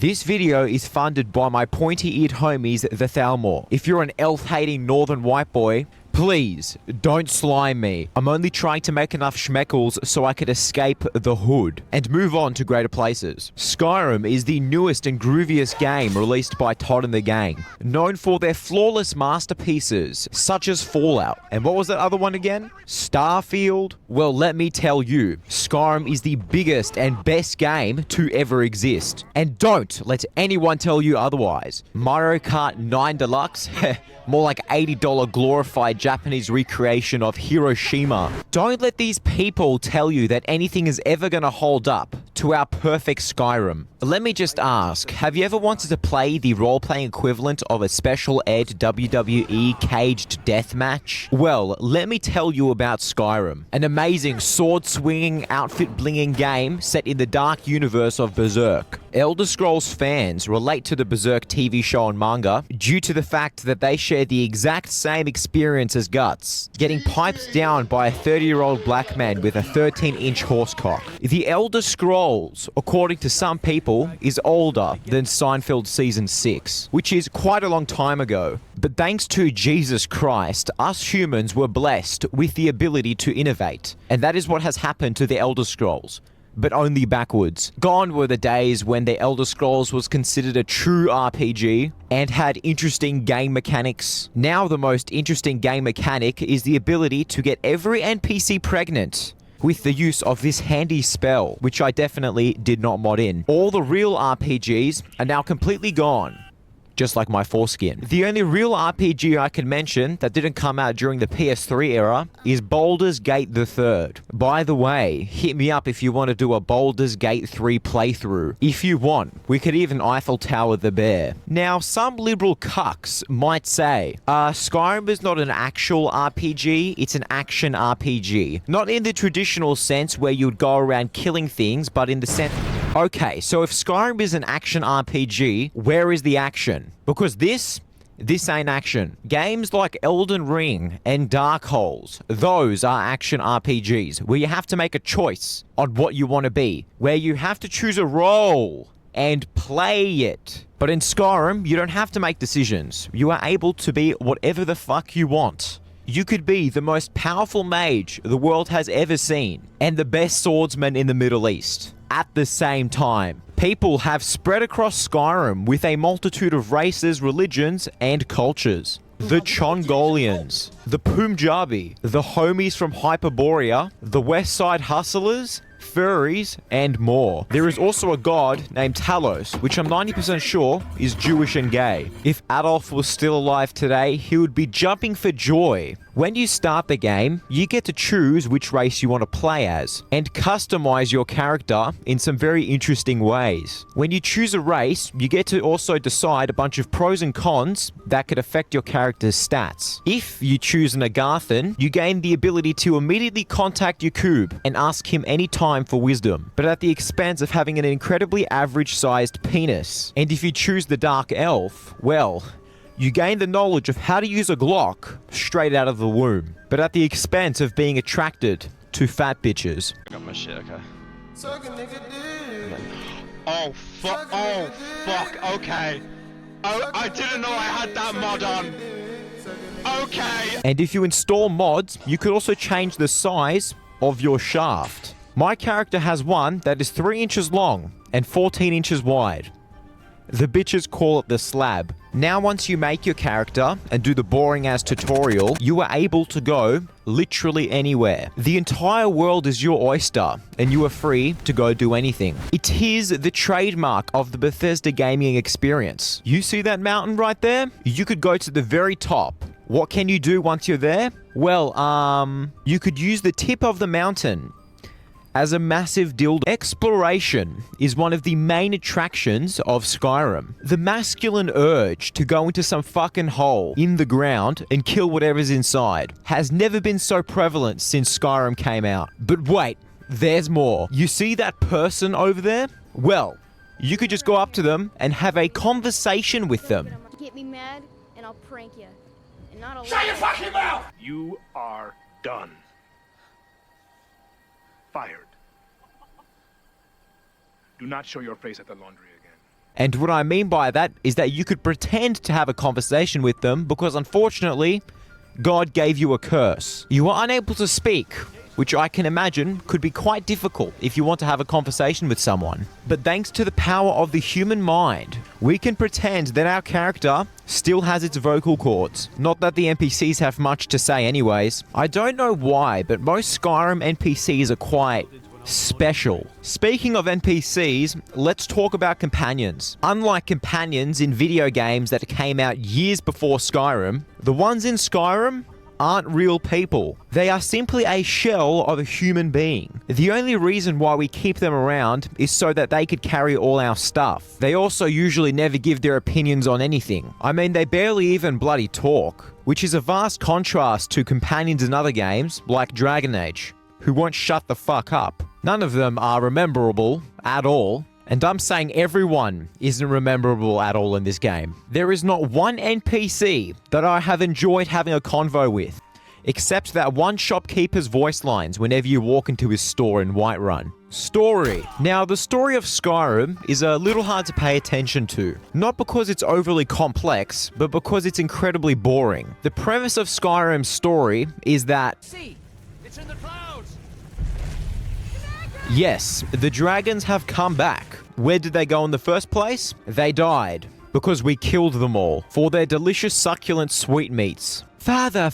This video is funded by my pointy-eared homies, the Thalmor. If you're an elf-hating northern white boy, please, don't slime me. I'm only trying to make enough schmeckles so I could escape the hood and move on to greater places. Skyrim is the newest and grooviest game released by Todd and the gang, known for their flawless masterpieces, such as Fallout. And what was that other one again? Starfield? Well, let me tell you, Skyrim is the biggest and best game to ever exist. And don't let anyone tell you otherwise. Mario Kart 9 Deluxe? More like $80 glorified Japanese recreation of Hiroshima. Don't let these people tell you that anything is ever gonna hold up to our perfect Skyrim. Let me just ask, have you ever wanted to play the role-playing equivalent of a special ed WWE caged deathmatch? Well, let me tell you about Skyrim, an amazing sword-swinging, outfit-blinging game set in the dark universe of Berserk. Elder Scrolls fans relate to the Berserk TV show and manga due to the fact that they share the exact same experience as Guts, getting piped down by a 30-year-old black man with a 13-inch horsecock. The Elder Scrolls, according to some people, is older than Seinfeld Season 6, which is quite a long time ago. But thanks to Jesus Christ, us humans were blessed with the ability to innovate. And that is what has happened to the Elder Scrolls, but only backwards. Gone were the days when the Elder Scrolls was considered a true RPG and had interesting game mechanics. Now the most interesting game mechanic is the ability to get every NPC pregnant with the use of this handy spell, which I definitely did not mod in. All the real RPGs are now completely gone, just like my foreskin. The only real RPG I can mention that didn't come out during the PS3 era is Baldur's Gate 3. By the way, hit me up if you want to do a Baldur's Gate 3 playthrough. If you want, we could even Eiffel Tower the bear. Now, some liberal cucks might say, Skyrim is not an actual RPG, it's an action RPG. Not in the traditional sense where you'd go around killing things, but in the sense... Okay, so if Skyrim is an action RPG, where is the action? Because this ain't action. Games like Elden Ring and Dark Souls, those are action RPGs, where you have to make a choice on what you want to be, where you have to choose a role and play it. But in Skyrim, you don't have to make decisions. You are able to be whatever the fuck you want. You could be the most powerful mage the world has ever seen, and the best swordsman in the Middle East. At the same time, people have spread across Skyrim with a multitude of races, religions, and cultures. The Chongolians, the Punjabi, the homies from Hyperborea, the West Side Hustlers, furries, and more. There is also a god named Talos, which I'm 90% sure is Jewish and gay. If Adolf was still alive today, he would be jumping for joy. When you start the game, you get to choose which race you want to play as, and customize your character in some very interesting ways. When you choose a race, you get to also decide a bunch of pros and cons that could affect your character's stats. If you choose an Agarthan, you gain the ability to immediately contact Yakub and ask him any time for wisdom, but at the expense of having an incredibly average-sized penis. And if you choose the Dark Elf, well, you gain the knowledge of how to use a Glock straight out of the womb, but at the expense of being attracted to fat bitches. I got my shit, okay. Oh, fuck, okay. Oh, I didn't know I had that mod on. Okay. And if you install mods, you could also change the size of your shaft. My character has one that is 3 inches long and 14 inches wide. The bitches call it the slab. Now once you make your character and do the boring ass tutorial, you are able to go literally anywhere. The entire world is your oyster and you are free to go do anything. It is the trademark of the Bethesda gaming experience. You see that mountain right there? You could go to the very top. What can you do once you're there? Well, you could use the tip of the mountain as a massive dildo. Exploration is one of the main attractions of Skyrim. The masculine urge to go into some fucking hole in the ground and kill whatever's inside has never been so prevalent since Skyrim came out. But wait, there's more. You see that person over there? Well, you could just go up to them and have a conversation with them. Get me mad and I'll prank you. And not a Shut your fucking mouth! You are done. Fired. Do not show your face at the laundry again. And what I mean by that is that you could pretend to have a conversation with them because unfortunately, God gave you a curse. You are unable to speak, which I can imagine could be quite difficult if you want to have a conversation with someone. But thanks to the power of the human mind, we can pretend that our character still has its vocal cords. Not that the NPCs have much to say anyways. I don't know why, but most Skyrim NPCs are quite special. Speaking of NPCs, let's talk about companions. Unlike companions in video games that came out years before Skyrim, the ones in Skyrim aren't real people. They are simply a shell of a human being. The only reason why we keep them around is so that they could carry all our stuff. They also usually never give their opinions on anything. I mean, they barely even bloody talk, which is a vast contrast to companions in other games like Dragon Age, who won't shut the fuck up. None of them are rememberable at all. And I'm saying everyone isn't rememberable at all in this game. There is not one NPC that I have enjoyed having a convo with, except that one shopkeeper's voice lines whenever you walk into his store in Whiterun. Story. Now, the story of Skyrim is a little hard to pay attention to. Not because it's overly complex, but because it's incredibly boring. The premise of Skyrim's story is that See, it's in the clouds. yes, the dragons have come back. Where did they go in the first place? They died. Because we killed them all for their delicious succulent sweetmeats. Father,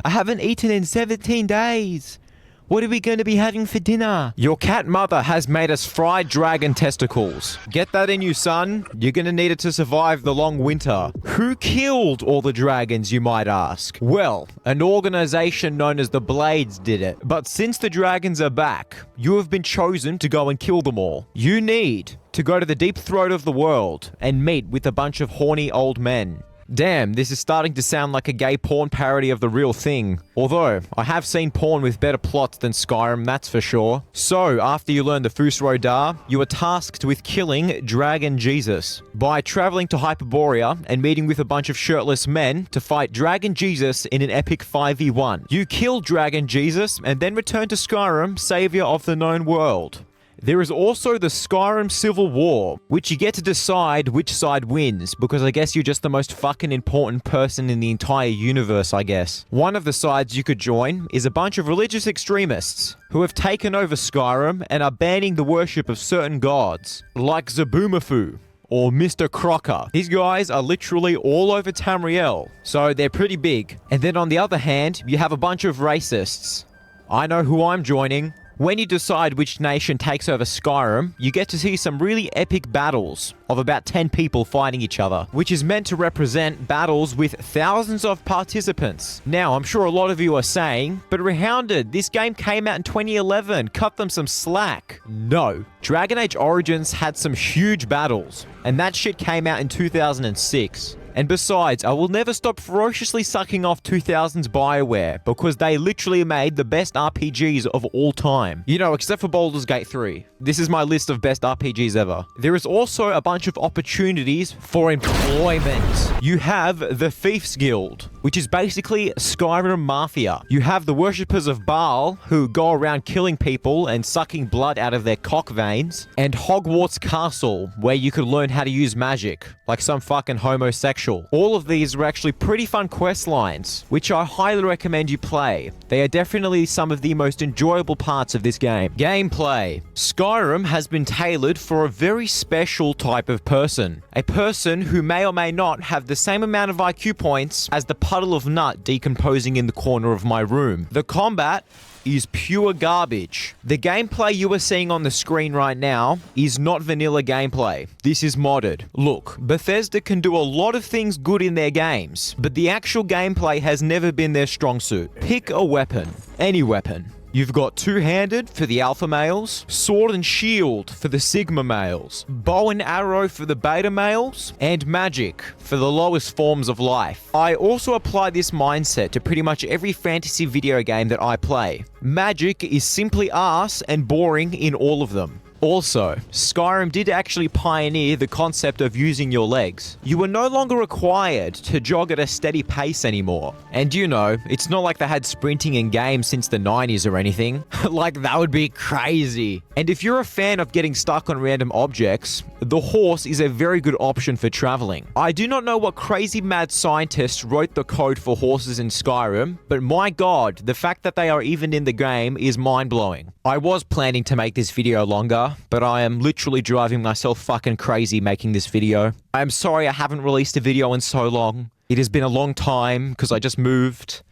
I haven't eaten in 17 days. What are we going to be having for dinner? Your cat mother has made us fried dragon testicles. Get that in you, son. You're going to need it to survive the long winter. Who killed all the dragons, you might ask? Well, an organization known as the Blades did it. But since the dragons are back, you have been chosen to go and kill them all. You need to go to the deep throat of the world and meet with a bunch of horny old men. Damn, this is starting to sound like a gay porn parody of the real thing. Although, I have seen porn with better plots than Skyrim, that's for sure. So, after you learn the Fus Ro Dah, you are tasked with killing Dragon Jesus by traveling to Hyperborea and meeting with a bunch of shirtless men to fight Dragon Jesus in an epic 5v1. You kill Dragon Jesus and then return to Skyrim, savior of the known world. There is also the Skyrim Civil War, which you get to decide which side wins, because I guess you're just the most fucking important person in the entire universe, I guess. One of the sides you could join is a bunch of religious extremists who have taken over Skyrim and are banning the worship of certain gods, like Zabumafu or Mr. Crocker. These guys are literally all over Tamriel, so they're pretty big. And then on the other hand, you have a bunch of racists. I know who I'm joining. When you decide which nation takes over Skyrim, you get to see some really epic battles of about 10 people fighting each other, which is meant to represent battles with thousands of participants. Now, I'm sure a lot of you are saying, but Rehounded, this game came out in 2011, cut them some slack. No. Dragon Age Origins had some huge battles, and that shit came out in 2006. And besides, I will never stop ferociously sucking off 2000's BioWare because they literally made the best RPGs of all time. You know, except for Baldur's Gate 3. This is my list of best RPGs ever. There is also a bunch of opportunities for employment. You have the Thieves Guild, which is basically Skyrim Mafia. You have the worshippers of Baal, who go around killing people and sucking blood out of their cock veins. And Hogwarts Castle, where you could learn how to use magic, like some fucking homosexual. All of these are actually pretty fun quest lines, which I highly recommend you play. They are definitely some of the most enjoyable parts of this game. Gameplay. Skyrim has been tailored for a very special type of person. A person who may or may not have the same amount of IQ points as the puddle of nut decomposing in the corner of my room. The combat is pure garbage. The gameplay you are seeing on the screen right now is not vanilla gameplay. This is modded. Look, Bethesda can do a lot of things good in their games, but the actual gameplay has never been their strong suit. Pick a weapon. Any weapon. You've got two-handed for the alpha males, sword and shield for the sigma males, bow and arrow for the beta males, and magic for the lowest forms of life. I also apply this mindset to pretty much every fantasy video game that I play. Magic is simply arse and boring in all of them. Also, Skyrim did actually pioneer the concept of using your legs. You were no longer required to jog at a steady pace anymore. And you know, it's not like they had sprinting in games since the 90s or anything. Like, that would be crazy. And if you're a fan of getting stuck on random objects, the horse is a very good option for traveling. I do not know what crazy mad scientist wrote the code for horses in Skyrim, but my god, the fact that they are even in the game is mind-blowing. I was planning to make this video longer, but I am literally driving myself fucking crazy making this video. I am sorry I haven't released a video in so long. It has been a long time because I just moved,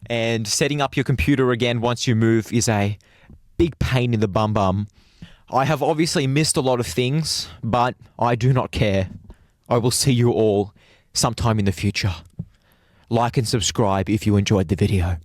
and setting up your computer again once you move is a big pain in the bum. I have obviously missed a lot of things, but I do not care. I will see you all sometime in the future. Like and subscribe if you enjoyed the video.